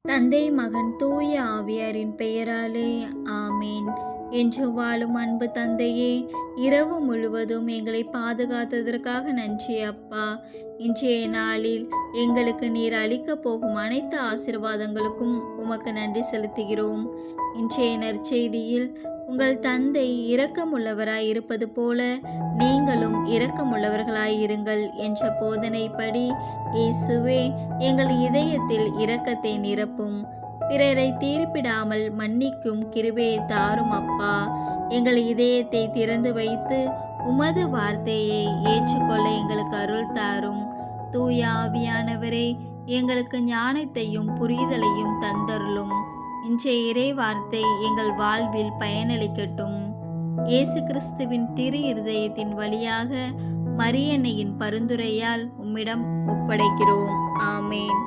தந்தை மகன் தூய ஆவியாரின் பெயராலே ஆமேன். என்று வாழும் அன்பு தந்தையே, இரவு முழுவதும் எங்களை பாதுகாத்ததற்காக நன்றி அப்பா. இன்றைய நாளில் எங்களுக்கு நீர் அளிக்கப் போகும் அனைத்து ஆசீர்வாதங்களுக்கும் உமக்கு நன்றி செலுத்துகிறோம். இன்றைய நற்செய்தியில் உங்கள் தந்தை இரக்கமுள்ளவராய் இருப்பது போல நீங்களும் இரக்கமுள்ளவர்களாய் இருங்கள் என்ற போதனைப்படி, இயேசுவே எங்கள் இதயத்தில் இரக்கத்தை நிரப்பும், பிறரை தீர்ப்பிடாமல் மன்னிக்கும் கிருபையை தாரும் அப்பா. எங்கள் இதயத்தை திறந்து வைத்து உமது வார்த்தையை ஏற்றுக்கொள்ள எங்களுக்கு அருள் தாரும். தூய ஆவியானவரே, எங்களுக்கு ஞானத்தையும் புரிதலையும் தந்தருளும். இன்றைய இறை வார்த்தை எங்கள் வாழ்வில் பயனளிக்கட்டும். இயேசு கிறிஸ்துவின் திரு இருதயத்தின் வழியாக மரியன்னையின் பரிந்துரையால் உம்மிடம் ஒப்படைக்கிறோம். ஆமேன்.